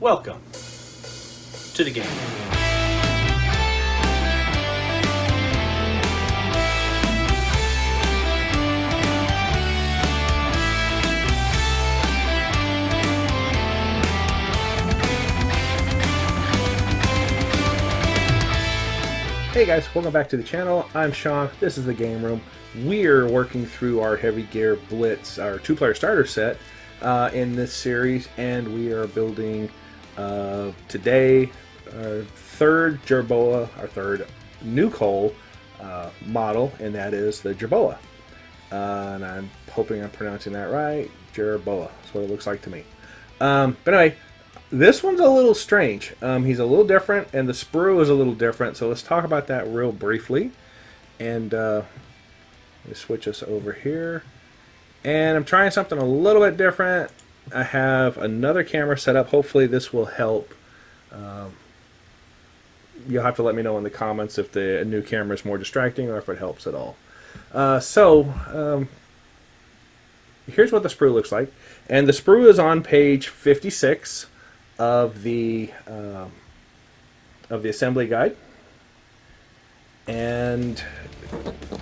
Welcome to the game. Hey guys, welcome back to the channel. I'm Sean. This is the Game Room. We're working through our Heavy Gear Blitz, our two-player starter set in this series, and we are building today our third Jerboa, our third NuCoal model, and that is the Jerboa. And I'm hoping I'm pronouncing that right. Jerboa. That's what it looks like to me. But anyway, this one's a little strange. He's a little different, and the sprue is a little different. So let's talk about that real briefly. And let me switch us over here. And I'm trying something a little bit different. I have another camera set up. Hopefully this will help. You'll have to let me know in the comments if the new camera is more distracting or if it helps at all. Here's what the sprue looks like. And the sprue is on page 56 of the assembly guide. And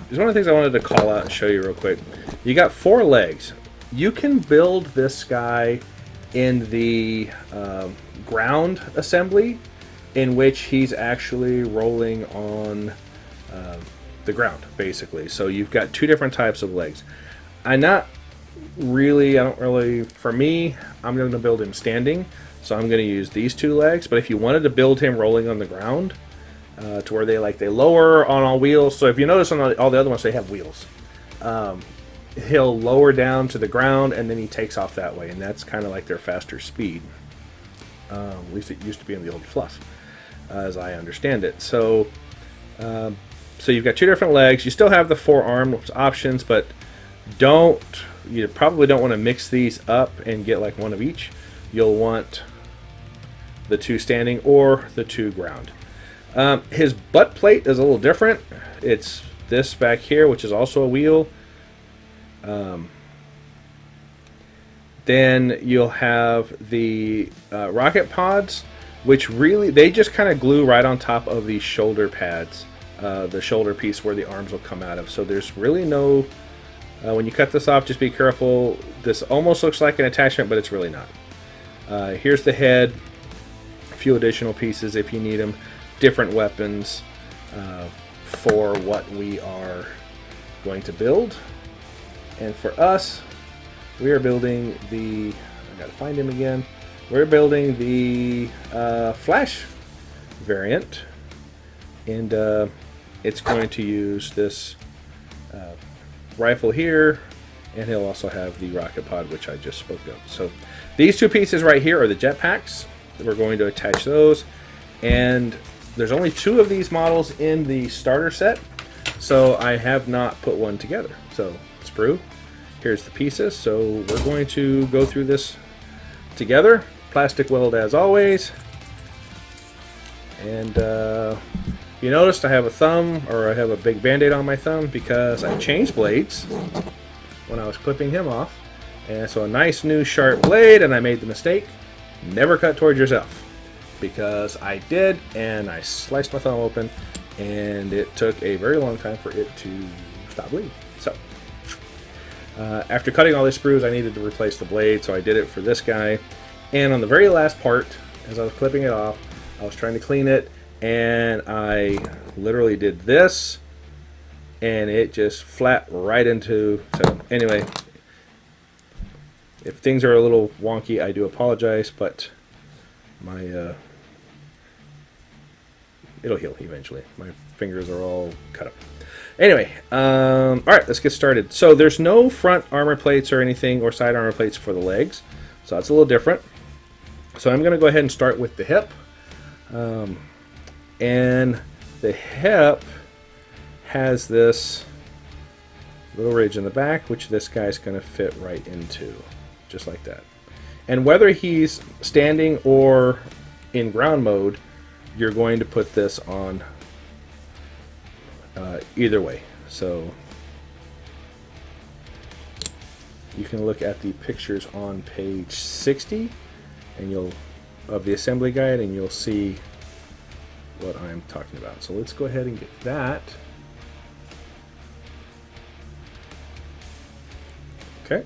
there's one of the things I wanted to call out and show you real quick. You got 4 legs. You can build this guy in the ground assembly, in which he's actually rolling on the ground, basically. So you've got 2 different types of legs. For me, I'm going to build him standing, so I'm going to use these 2 legs. But if you wanted to build him rolling on the ground, to where they lower on all wheels. So if you notice on all the other ones, they have wheels. He'll lower down to the ground, and then he takes off that way, and that's kind of like their faster speed. At least it used to be in the old fluff, as I understand it. So you've got 2 different legs. You still have the 4 arm options, but you probably don't want to mix these up and get like one of each. You'll want the 2 standing or the 2 ground. His butt plate is a little different. It's this back here, which is also a wheel. Then you'll have the rocket pods, which really, they just kind of glue right on top of these shoulder pads, the shoulder piece where the arms will come out of. So there's really no, when you cut this off, just be careful. This almost looks like an attachment, but it's really not. Here's the head, a few additional pieces if you need them, different weapons for what we are going to build. And for us, we are building the, I gotta find him again. We're building the Flash variant, and it's going to use this rifle here, and he'll also have the rocket pod, which I just spoke of. So these 2 pieces right here are the jetpacks. We're going to attach those, and there's only 2 of these models in the starter set, so I have not put one together. So sprue, here's the pieces. So we're going to go through this together. Plastic weld as always. And you noticed I have a big band-aid on my thumb because I changed blades when I was clipping him off. And so a nice new sharp blade, and I made the mistake. Never cut towards yourself. Because I did, and I sliced my thumb open, and it took a very long time for it to stop bleeding. So after cutting all these sprues, I needed to replace the blade, so I did it for this guy. And on the very last part, as I was clipping it off, I was trying to clean it, and I literally did this, and it just flapped right into. So anyway, if things are a little wonky, I do apologize, but my it'll heal eventually. My fingers are all cut up. Anyway, all right, let's get started. So there's no front armor plates or anything, or side armor plates for the legs, so that's a little different. So I'm going to go ahead and start with the hip. And the hip has this little ridge in the back, which this guy's going to fit right into, just like that. And whether he's standing or in ground mode, you're going to put this on either way. So you can look at the pictures on page 60, and you'll of the assembly guide and you'll see what I'm talking about. So let's go ahead and get that. Okay.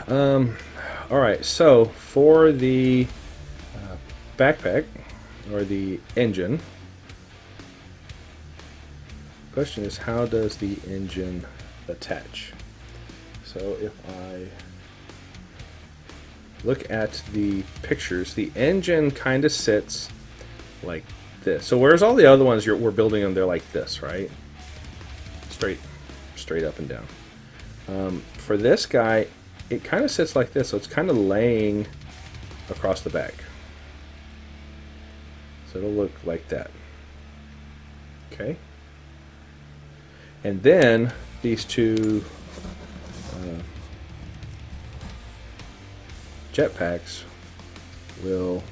All right, so for the backpack or the engine, question is, how does the engine attach? So if I look at the pictures, the engine kind of sits like this. So whereas all the other ones we're building them, they're like this, right? Straight up and down. For this guy, it kind of sits like this, so it's kind of laying across the back. So it'll look like that. Okay. And then these two jetpacks will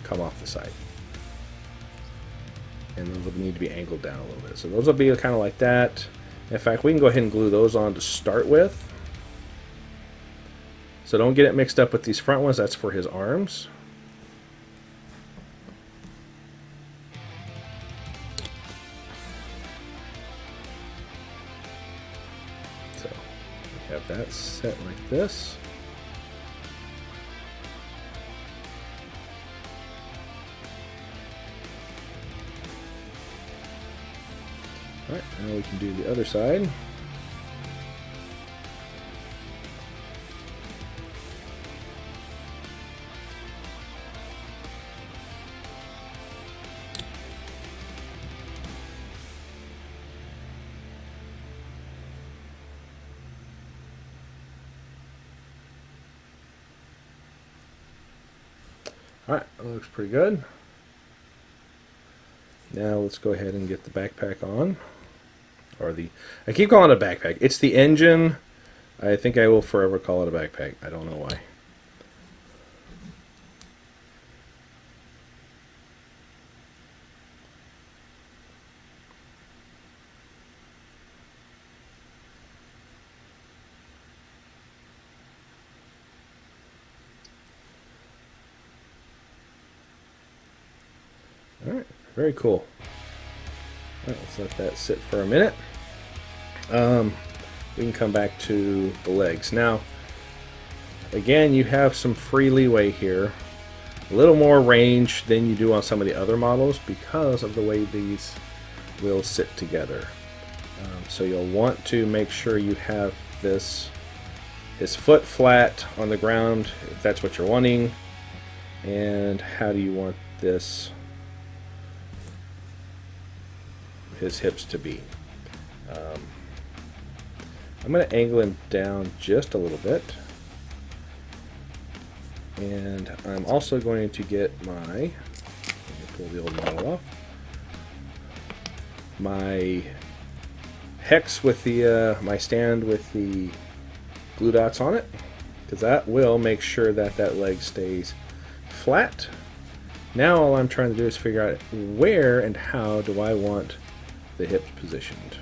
come off the side. And they'll need to be angled down a little bit. So those will be kind of like that. In fact, we can go ahead and glue those on to start with. So don't get it mixed up with these front ones. That's for his arms. So we have that set like this. Alright, now we can do the other side. Alright, that looks pretty good. Now let's go ahead and get the backpack on. Or I keep calling it a backpack. It's the engine. I think I will forever call it a backpack. I don't know why. Alright, very cool. Alright, let's let that sit for a minute. We can come back to the legs. Now, again, you have some free leeway here. A little more range than you do on some of the other models because of the way these will sit together. So you'll want to make sure you have his foot flat on the ground if that's what you're wanting. And how do you want his hips to be? I'm going to angle him down just a little bit. And I'm also going to get let me pull the old model off, my hex with the my stand with the glue dots on it, because that will make sure that that leg stays flat. Now all I'm trying to do is figure out where and how do I want the hips positioned.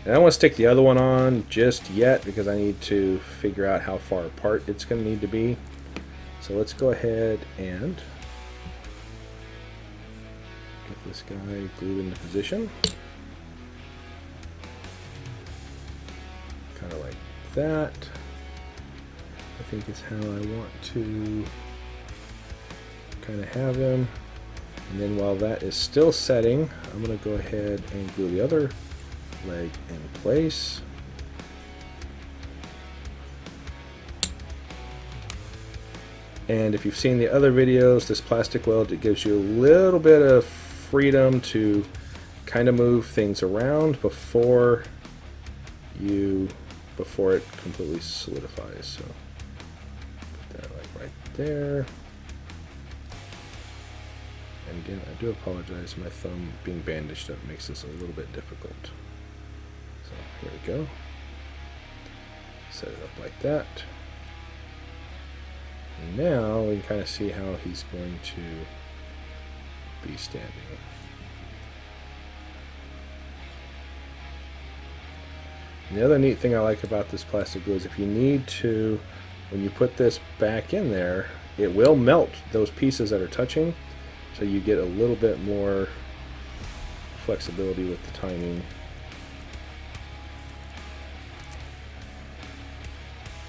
And I don't want to stick the other one on just yet because I need to figure out how far apart it's going to need to be. So let's go ahead and get this guy glued into position. Kind of like that. I think is how I want to kind of have him. And then while that is still setting, I'm going to go ahead and glue the other leg in place. And if you've seen the other videos, this plastic weld, it gives you a little bit of freedom to kind of move things around before it completely solidifies. So put that like right there. And again, I do apologize, my thumb being bandaged up makes this a little bit difficult. So here we go. Set it up like that. And now we can kind of see how he's going to be standing. And the other neat thing I like about this plastic glue is if you need to when you put this back in there, it will melt those pieces that are touching, so you get a little bit more flexibility with the timing.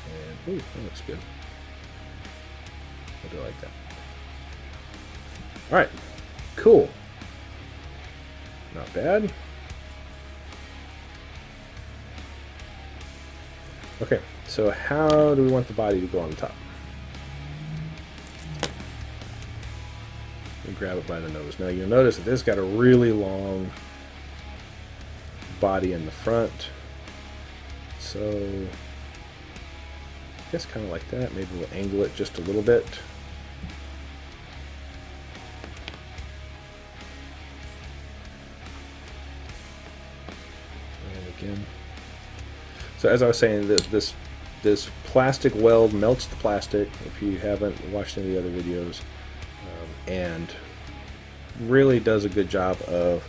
And, ooh, that looks good. I do like that. Alright, cool. Not bad. Okay, so how do we want the body to go on the top? We grab it by the nose. Now you'll notice that this got a really long body in the front. So I guess kind of like that. Maybe we'll angle it just a little bit. And again. So as I was saying, this plastic weld melts the plastic, if you haven't watched any of the other videos, and really does a good job of,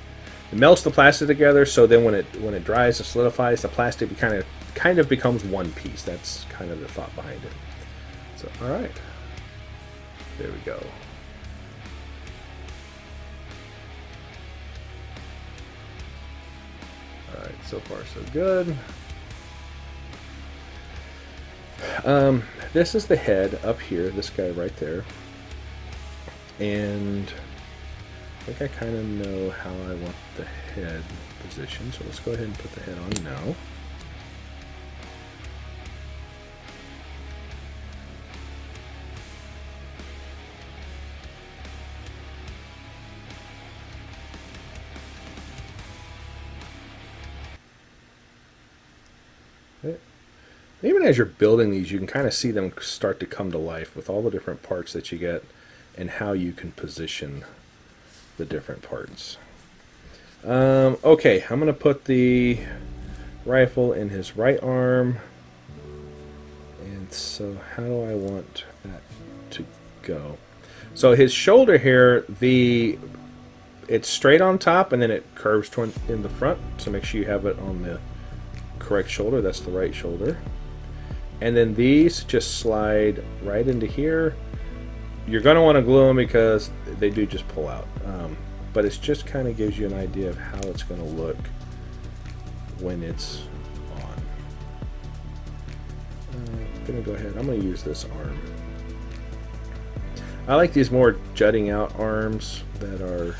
it melts the plastic together, so then when it dries and solidifies, the plastic kind of becomes one piece. That's kind of the thought behind it. So all right, there we go. All right, so far so good. This is the head up here, this guy right there, and I think I kind of know how I want the head positioned, so let's go ahead and put the head on now. Even as you're building these, you can kind of see them start to come to life with all the different parts that you get and how you can position the different parts. Okay, I'm going to put the rifle in his right arm. And so how do I want that to go? So his shoulder here, it's straight on top and then it curves in the front. So make sure you have it on the correct shoulder. That's the right shoulder. And then these just slide right into here. You're going to want to glue them because they do just pull out. But it just kind of gives you an idea of how it's going to look when it's on. I'm going to go ahead. I'm going to use this arm. I like these more jutting out arms that are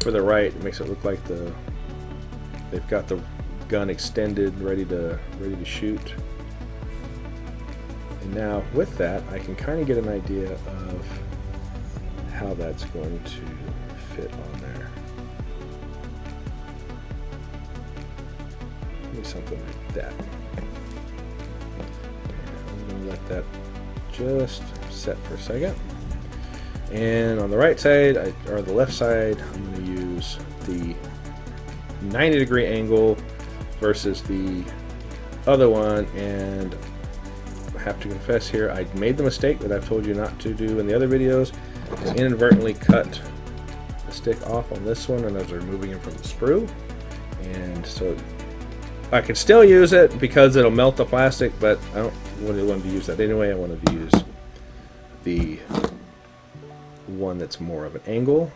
for the right. It makes it look like they've got the gun extended, ready to shoot. And now with that, I can kind of get an idea of how that's going to fit on there. Maybe something like that. I'm going to let that just set for a second. And on the right side, or the left side, I'm going to use the 90-degree angle versus the other one, and I have to confess here, I made the mistake that I've told you not to do in the other videos. I inadvertently cut the stick off on this one, and I was removing it from the sprue, and so I can still use it because it'll melt the plastic, but I don't really want to use that anyway. I wanted to use the one that's more of an angle.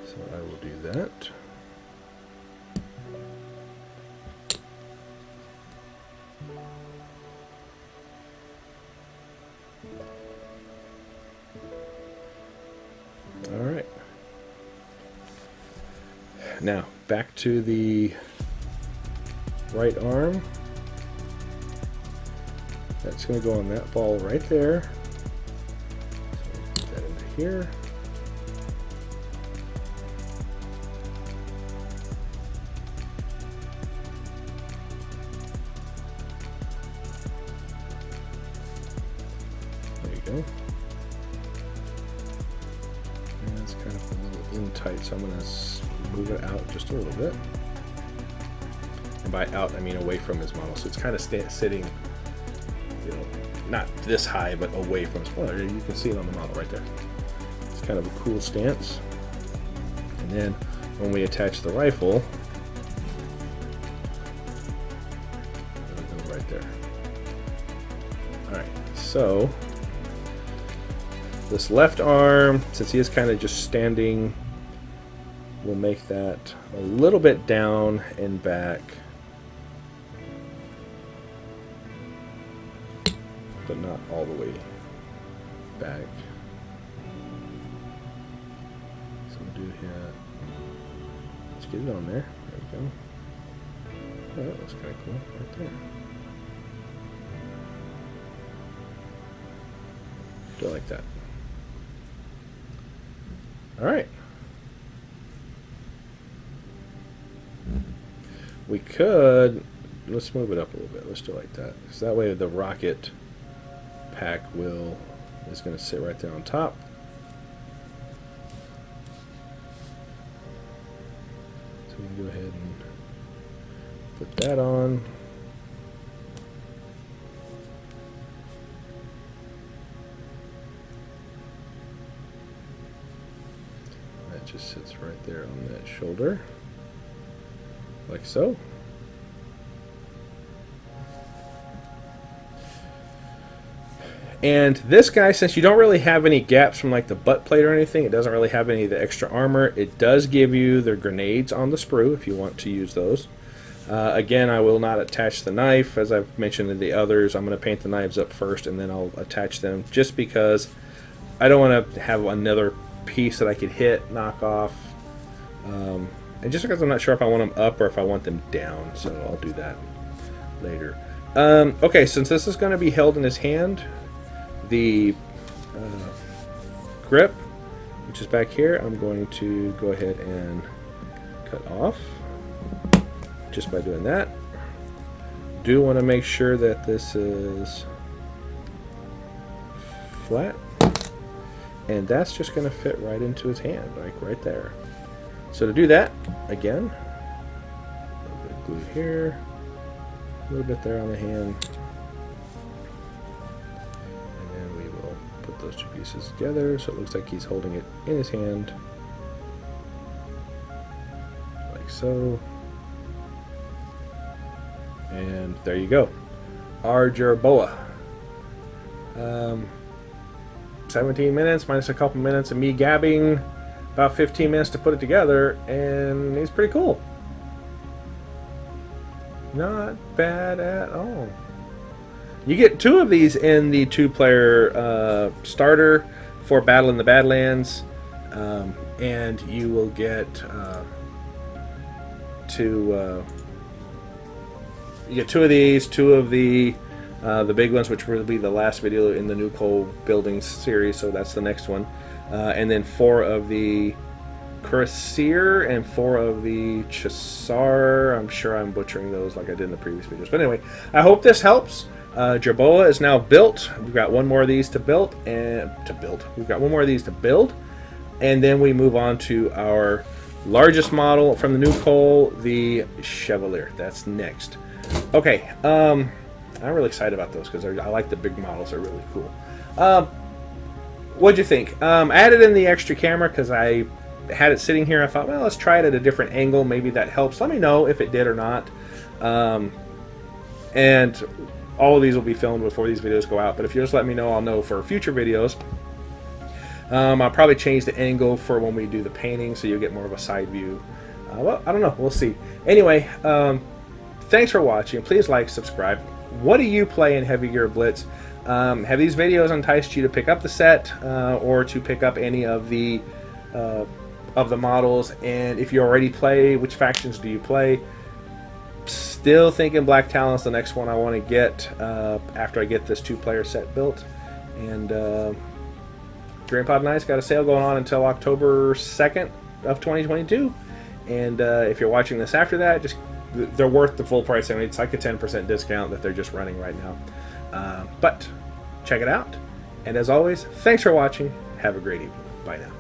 So I will do that. All right. Now back to the right arm. That's going to go on that ball right there. So put that into here. There you go. And it's kind of a little in tight, so I'm going to move it out just a little bit. And by out, I mean away from his model. So it's kind of sitting, you know, not this high, but away from his model. You can see it on the model right there. It's kind of a cool stance. And then when we attach the rifle, so. This left arm, since he is kind of just standing, we'll make that a little bit down and back. But not all the way back. So we'll do here. Let's get it on there. There we go. Oh, that looks kind of cool right there. Do it like that. All right. We could, let's move it up a little bit. Let's do it like that. Because that way the rocket pack is going to sit right there on top. So we can go ahead and put that on. That just sits right there on that shoulder, like so. And this guy, since you don't really have any gaps from like the butt plate or anything, it doesn't really have any of the extra armor. It does give you the grenades on the sprue if you want to use those. Again, I will not attach the knife, as I've mentioned in the others. I'm going to paint the knives up first and then I'll attach them, just because I don't want to have another piece that I could hit, knock off. And just because I'm not sure if I want them up or if I want them down, so I'll do that later. Okay, since this is going to be held in his hand, the grip, which is back here, I'm going to go ahead and cut off just by doing that. Do want to make sure that this is flat, and that's just going to fit right into his hand, like right there. So to do that, again, a little bit of glue here, a little bit there on the hand. Those two pieces together so it looks like he's holding it in his hand, like so. And there you go, our Jerboa. 17 minutes minus a couple minutes of me gabbing, about 15 minutes to put it together, and he's pretty cool. Not bad at all. You get 2 of these in the 2-player starter for Battle in the Badlands, and you will get 2 of these, 2 of the big ones, which will be the last video in the NuCoal building series, so that's the next one, and then 4 of the Cuirassier and 4 of the Chassar. I'm sure I'm butchering those like I did in the previous videos, but anyway, I hope this helps. Jerboa is now built. We've got 1 more of these to build, We've got 1 more of these to build, and then we move on to our largest model from the NuCoal, the Chevalier. That's next. Okay, I'm really excited about those because I like the big models. They're really cool. What'd you think? I added in the extra camera because I had it sitting here. I thought, well, let's try it at a different angle. Maybe that helps. Let me know if it did or not. And all of these will be filmed before these videos go out, but if you just let me know, I'll know for future videos. I'll probably change the angle for when we do the painting, so you'll get more of a side view. Well, I don't know. We'll see. Anyway, thanks for watching. Please like, subscribe. What do you play in Heavy Gear Blitz? Have these videos enticed you to pick up the set or to pick up any of the models? And if you already play, which factions do you play? Still thinking Black Talon's the next one I want to get after I get this 2-player set built. And Grandpa Knight's got a sale going on until October 2nd of 2022. And if you're watching this after that, just they're worth the full price. I mean, it's like a 10% discount that they're just running right now. But check it out. And as always, thanks for watching. Have a great evening. Bye now.